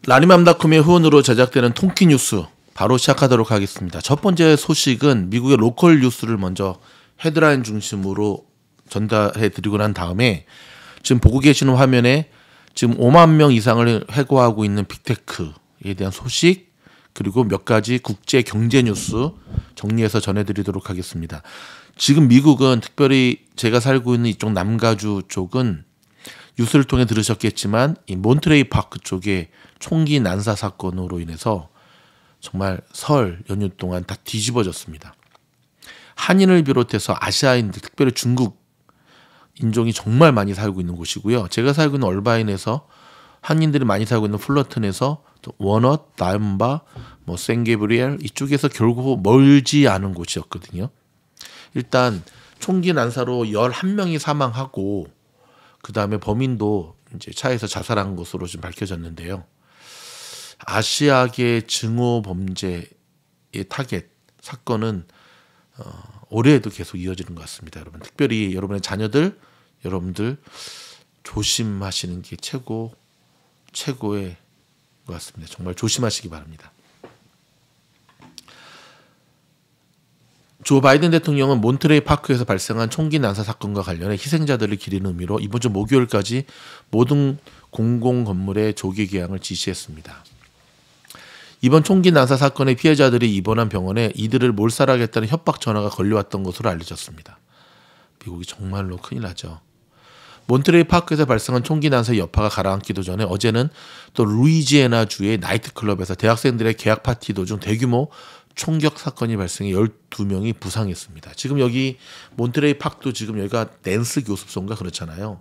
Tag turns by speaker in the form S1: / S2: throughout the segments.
S1: 라니맘닷컴의 후원으로 제작되는 통키 뉴스 바로 시작하도록 하겠습니다. 첫 번째 소식은 미국의 로컬 뉴스를 먼저 헤드라인 중심으로 전달해 드리고 난 다음에 지금 보고 계시는 화면에 지금 5만 명 이상을 해고하고 있는 빅테크에 대한 소식, 그리고 몇 가지 국제 경제 뉴스 정리해서 전해드리도록 하겠습니다. 지금 미국은 특별히 제가 살고 있는 이쪽 남가주 쪽은 뉴스를 통해 들으셨겠지만 이 몬트레이 파크 쪽에 총기 난사 사건으로 인해서 정말 설 연휴 동안 다 뒤집어졌습니다. 한인을 비롯해서 아시아인들, 특별히 중국 인종이 정말 많이 살고 있는 곳이고요. 제가 살고 있는 얼바인에서 한인들이 많이 살고 있는 플러튼에서 또 워넛, 다임바, 샌게브리엘 이쪽에서 결국 멀지 않은 곳이었거든요. 일단 총기 난사로 11명이 사망하고 그 다음에 범인도 이제 차에서 자살한 것으로 좀 밝혀졌는데요. 아시아계 증오 범죄의 타겟 사건은 올해에도 계속 이어지는 것 같습니다. 여러분, 특별히 여러분의 자녀들, 여러분들 조심하시는 게 최고의 것 같습니다. 정말 조심하시기 바랍니다. 조 바이든 대통령은 몬트레이 파크에서 발생한 총기 난사 사건과 관련해 희생자들을 기리는 의미로 이번 주 목요일까지 모든 공공 건물의 조기 개항을 지시했습니다. 이번 총기 난사 사건의 피해자들이 입원한 병원에 이들을 몰살하겠다는 협박 전화가 걸려왔던 것으로 알려졌습니다. 미국이 정말로 큰일 나죠. 몬트레이 파크에서 발생한 총기 난사의 여파가 가라앉기도 전에 어제는 또 루이지애나주의 나이트클럽에서 대학생들의 개학 파티 도중 대규모 총격 사건이 발생해 12명이 부상했습니다. 지금 여기 몬트레이 파크도 지금 여기가 댄스 교습소인가 그렇잖아요.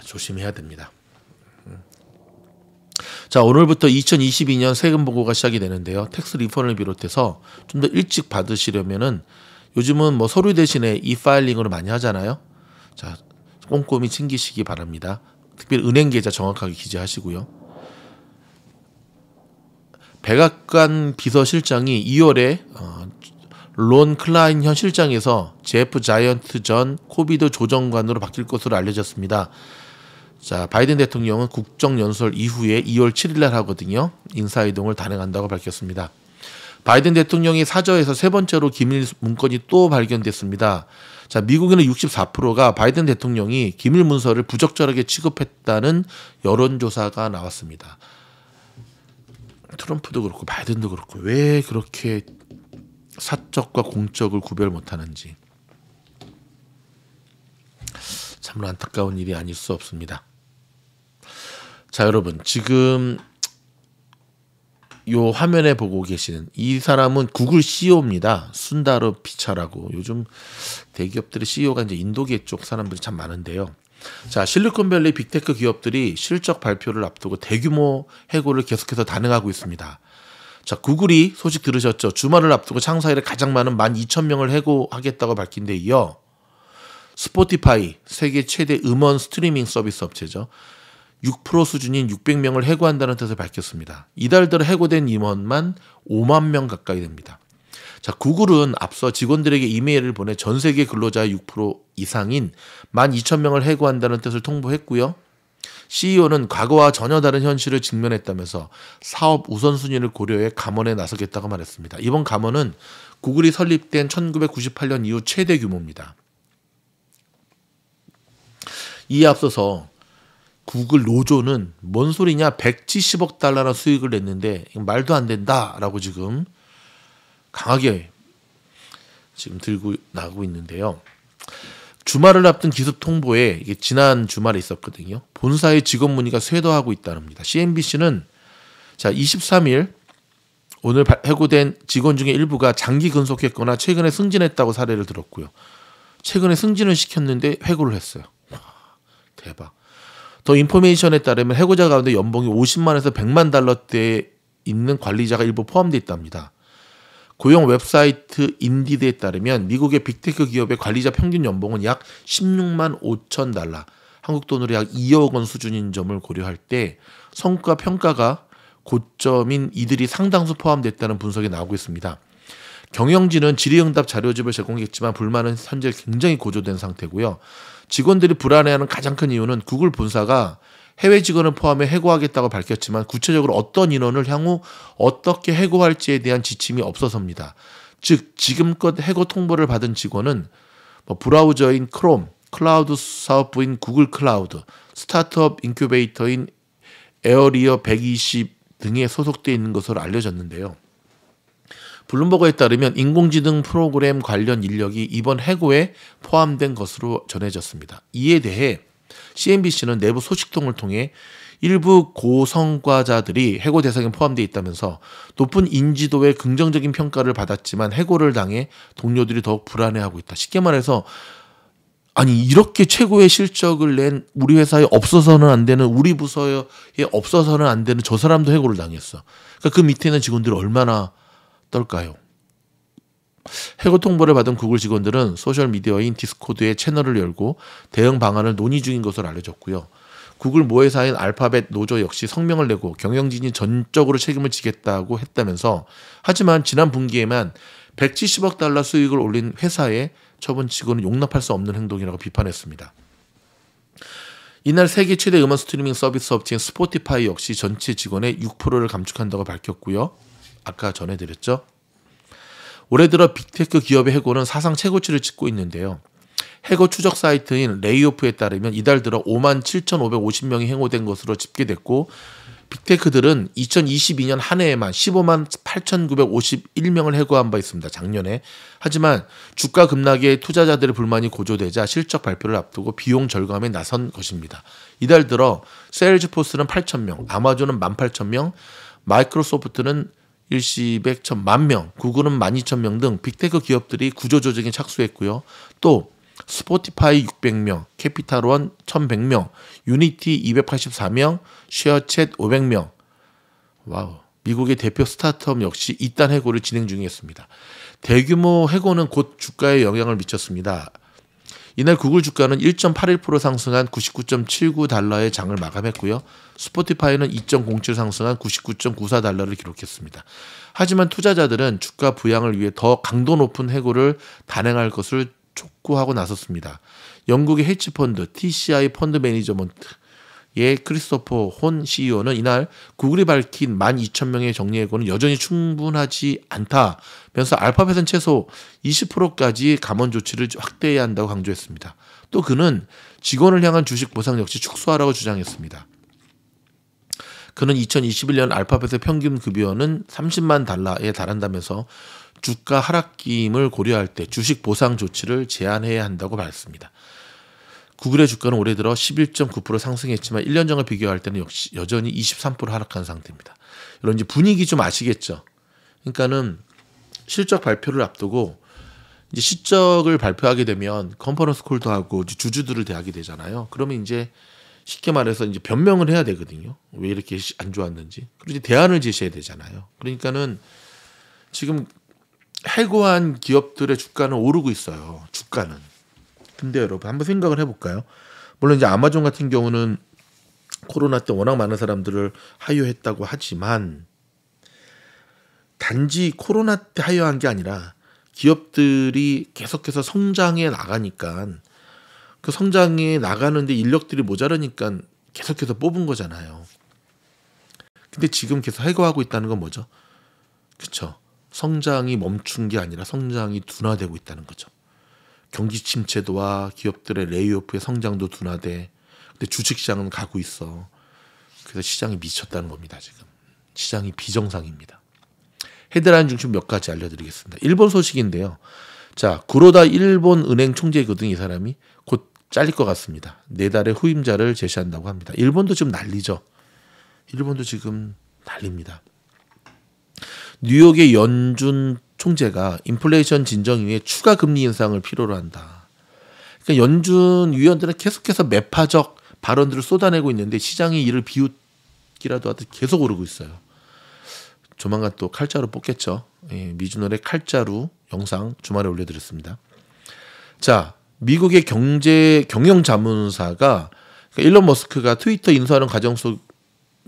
S1: 조심해야 됩니다. 자, 오늘부터 2022년 세금 보고가 시작이 되는데요. 텍스 리펀을 비롯해서 좀 더 일찍 받으시려면은 요즘은 서류 대신에 이파일링으로 많이 하잖아요. 자, 꼼꼼히 챙기시기 바랍니다. 특별히 은행 계좌 정확하게 기재하시고요. 백악관 비서실장이 2월에 론 클라인 현 실장에서 제프 자이언트 전 코비드 조정관으로 바뀔 것으로 알려졌습니다. 자, 바이든 대통령은 국정연설 이후에 2월 7일 날 하거든요. 인사이동을 단행한다고 밝혔습니다. 바이든 대통령이 사저에서 세 번째로 기밀 문건이 또 발견됐습니다. 자, 미국인의 64%가 바이든 대통령이 기밀 문서를 부적절하게 취급했다는 여론조사가 나왔습니다. 트럼프도 그렇고 바이든도 그렇고 왜 그렇게 사적과 공적을 구별 못하는지 참으로 안타까운 일이 아닐 수 없습니다. 자, 여러분, 지금 요 화면에 보고 계시는 이 사람은 구글 CEO입니다. 순다르 피차라고. 요즘 대기업들의 CEO가 이제 인도계 쪽 사람들이 참 많은데요. 자, 실리콘밸리 빅테크 기업들이 실적 발표를 앞두고 대규모 해고를 계속해서 단행하고 있습니다. 자, 구글이 소식 들으셨죠? 주말을 앞두고 창사 일에 가장 많은 12,000명을 해고하겠다고 밝힌 데 이어 스포티파이, 세계 최대 음원 스트리밍 서비스 업체죠. 6% 수준인 600명을 해고한다는 뜻을 밝혔습니다. 이달 들어 해고된 임원만 5만 명 가까이 됩니다. 자, 구글은 앞서 직원들에게 이메일을 보내 전 세계 근로자의 6% 이상인 12,000명을 해고한다는 뜻을 통보했고요. CEO는 과거와 전혀 다른 현실을 직면했다면서 사업 우선순위를 고려해 감원에 나서겠다고 말했습니다. 이번 감원은 구글이 설립된 1998년 이후 최대 규모입니다. 이에 앞서서 구글 노조는 뭔 소리냐, 170억 달러나 수익을 냈는데 말도 안 된다라고 지금 강하게 지금 들고 나가고 있는데요. 주말을 앞둔 기습 통보에 이게 지난 주말에 있었거든요. 본사의 직원 문의가 쇄도하고 있다랍니다. CNBC는 자, 23일 오늘 해고된 직원 중에 일부가 장기 근속했거나 최근에 승진했다고 사례를 들었고요. 최근에 승진을 시켰는데 해고를 했어요. 대박. 더 인포메이션에 따르면 해고자 가운데 연봉이 50만에서 100만 달러대에 있는 관리자가 일부 포함되어 있답니다. 고용 웹사이트 인디드에 따르면 미국의 빅테크 기업의 관리자 평균 연봉은 약 16만 5천 달러, 한국 돈으로 약 2억 원 수준인 점을 고려할 때 성과 평가가 고점인 이들이 상당수 포함됐다는 분석이 나오고 있습니다. 경영진은 질의응답 자료집을 제공했지만 불만은 현재 굉장히 고조된 상태고요. 직원들이 불안해하는 가장 큰 이유는 구글 본사가 해외 직원을 포함해 해고하겠다고 밝혔지만 구체적으로 어떤 인원을 향후 어떻게 해고할지에 대한 지침이 없어서입니다. 즉 지금껏 해고 통보를 받은 직원은 브라우저인 크롬, 클라우드 사업부인 구글 클라우드, 스타트업 인큐베이터인 에어리어 120 등에 소속되어 있는 것으로 알려졌는데요. 블룸버그에 따르면 인공지능 프로그램 관련 인력이 이번 해고에 포함된 것으로 전해졌습니다. 이에 대해 CNBC는 내부 소식통을 통해 일부 고성과자들이 해고 대상에 포함되어 있다면서 높은 인지도의 긍정적인 평가를 받았지만 해고를 당해 동료들이 더욱 불안해하고 있다. 쉽게 말해서 아니 이렇게 최고의 실적을 낸 우리 회사에 없어서는 안 되는, 우리 부서에 없어서는 안 되는 저 사람도 해고를 당했어. 그러니까 그 밑에 있는 직원들이 얼마나 떨까요? 해고 통보를 받은 구글 직원들은 소셜미디어인 디스코드에 채널을 열고 대응 방안을 논의 중인 것으로 알려졌고요. 구글 모회사인 알파벳 노조 역시 성명을 내고 경영진이 전적으로 책임을 지겠다고 했다면서, 하지만 지난 분기에만 170억 달러 수익을 올린 회사에 처분 직원은 용납할 수 없는 행동이라고 비판했습니다. 이날 세계 최대 음원 스트리밍 서비스 업체인 스포티파이 역시 전체 직원의 6%를 감축한다고 밝혔고요. 아까 전해드렸죠. 올해 들어 빅테크 기업의 해고는 사상 최고치를 찍고 있는데요. 해고 추적 사이트인 레이오프에 따르면 이달 들어 57,550명이 해고된 것으로 집계됐고, 빅테크들은 2022년 한 해에만 15만 8,951명을 해고한 바 있습니다. 작년에. 하지만 주가 급락에 투자자들의 불만이 고조되자 실적 발표를 앞두고 비용 절감에 나선 것입니다. 이달 들어 세일즈포스는 8,000명, 아마존은 18,000명, 마이크로소프트는 일시백 1,000만 명, 구글은 12,000명 등 빅테크 기업들이 구조조정에 착수했고요. 또 스포티파이 600명, 캐피탈원 1,100명, 유니티 284명, 쉐어챗 500명. 와우. 미국의 대표 스타트업 역시 이딴 해고를 진행 중이었습니다. 대규모 해고는 곧 주가에 영향을 미쳤습니다. 이날 구글 주가는 1.81% 상승한 99.79달러의 장을 마감했고요. 스포티파이는 2.07 상승한 99.94달러를 기록했습니다. 하지만 투자자들은 주가 부양을 위해 더 강도 높은 해고를 단행할 것을 촉구하고 나섰습니다. 영국의 헤지펀드 TCI 펀드 매니저먼트의 크리스토퍼 혼 CEO는 이날 구글이 밝힌 12,000명의 정리해고는 여전히 충분하지 않다면서 알파벳은 최소 20%까지 감원 조치를 확대해야 한다고 강조했습니다. 또 그는 직원을 향한 주식 보상 역시 축소하라고 주장했습니다. 그는 2021년 알파벳의 평균 급여는 30만 달러에 달한다면서 주가 하락김을 고려할 때 주식 보상 조치를 제한해야 한다고 말했습니다. 구글의 주가는 올해 들어 11.9% 상승했지만 1년 전과 비교할 때는 역시 여전히 23% 하락한 상태입니다. 이런 이제 분위기 좀 아시겠죠? 그러니까는 실적 발표를 앞두고 이제 실적을 발표하게 되면 컨퍼런스 콜도 하고 주주들을 대하게 되잖아요. 그러면 이제 쉽게 말해서 이제 변명을 해야 되거든요. 왜 이렇게 안 좋았는지. 그리고 이제 대안을 제시해야 되잖아요. 그러니까는 지금 해고한 기업들의 주가는 오르고 있어요. 주가는. 근데 여러분 한번 생각을 해볼까요? 물론 이제 아마존 같은 경우는 코로나 때 워낙 많은 사람들을 하이어했다고 하지만 단지 코로나 때 하이어한 게 아니라 기업들이 계속해서 성장해 나가니까 그 성장에 나가는데 인력들이 모자라니까 계속해서 뽑은 거잖아요. 근데 지금 계속 해고하고 있다는 건 뭐죠? 그렇죠. 성장이 멈춘 게 아니라 성장이 둔화되고 있다는 거죠. 경기 침체도와 기업들의 레이오프의 성장도 둔화돼. 근데 주식시장은 가고 있어. 그래서 시장이 미쳤다는 겁니다. 지금. 시장이 비정상입니다. 헤드라인 중심 몇 가지 알려드리겠습니다. 일본 소식인데요. 자, 구로다 일본 은행 총재거든 이 사람이. 곧 잘릴 것 같습니다. 4달의 후임자를 제시한다고 합니다. 일본도 지금 난리죠. 일본도 지금 난립니다. 뉴욕의 연준 총재가 인플레이션 진정 이후에 추가 금리 인상을 필요로 한다. 그러니까 연준 위원들은 계속해서 매파적 발언들을 쏟아내고 있는데 시장이 이를 비웃기라도 하듯 계속 오르고 있어요. 조만간 또 칼자루 뽑겠죠. 예, 미주널의 칼자루 영상 주말에 올려드렸습니다. 자, 미국의 경영자문사가 그러니까 일론 머스크가 트위터 인수하는 과정 속에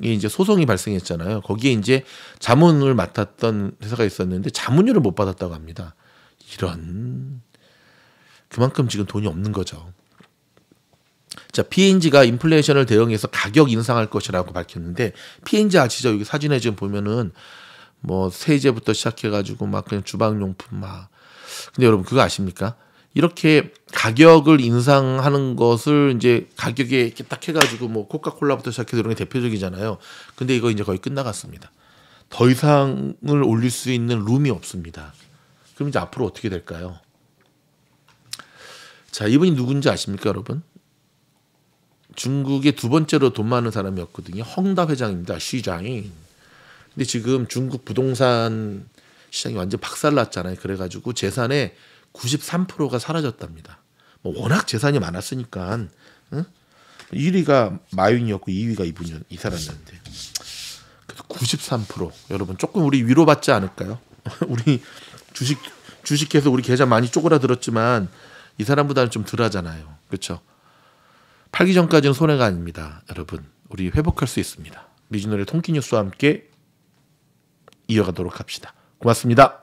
S1: 이제 소송이 발생했잖아요. 거기에 이제 자문을 맡았던 회사가 있었는데 자문료를 못 받았다고 합니다. 이런 그만큼 지금 돈이 없는 거죠. 자, P&G가 인플레이션을 대응해서 가격 인상할 것이라고 밝혔는데, P&G 아시죠? 여기 사진에 지금 보면은 뭐 세제부터 시작해가지고 막 그냥 주방용품 막. 근데 여러분 그거 아십니까? 이렇게 가격을 인상하는 것을 이제 가격에 이렇게 딱 해가지고 뭐 코카콜라부터 시작해서 이런 게 대표적이잖아요. 근데 이거 이제 거의 끝나갔습니다. 더 이상을 올릴 수 있는 룸이 없습니다. 그럼 이제 앞으로 어떻게 될까요? 자, 이분이 누군지 아십니까, 여러분? 중국의 두 번째로 돈 많은 사람이었거든요. 헝다 회장입니다. 시장이. 근데 지금 중국 부동산 시장이 완전 박살났잖아요. 그래가지고 재산의 93%가 사라졌답니다. 뭐 워낙 재산이 많았으니까. 응? 1위가 마윈이었고 2위가 이 사람이었는데. 그래서 93%. 여러분 조금 우리 위로받지 않을까요? 우리 주식해서 우리 계좌 많이 쪼그라들었지만 이 사람보다는 좀 덜하잖아요. 그렇죠? 팔기 전까지는 손해가 아닙니다. 여러분 우리 회복할 수 있습니다. 미주노의 통키뉴스와 함께 이어가도록 합시다. 고맙습니다.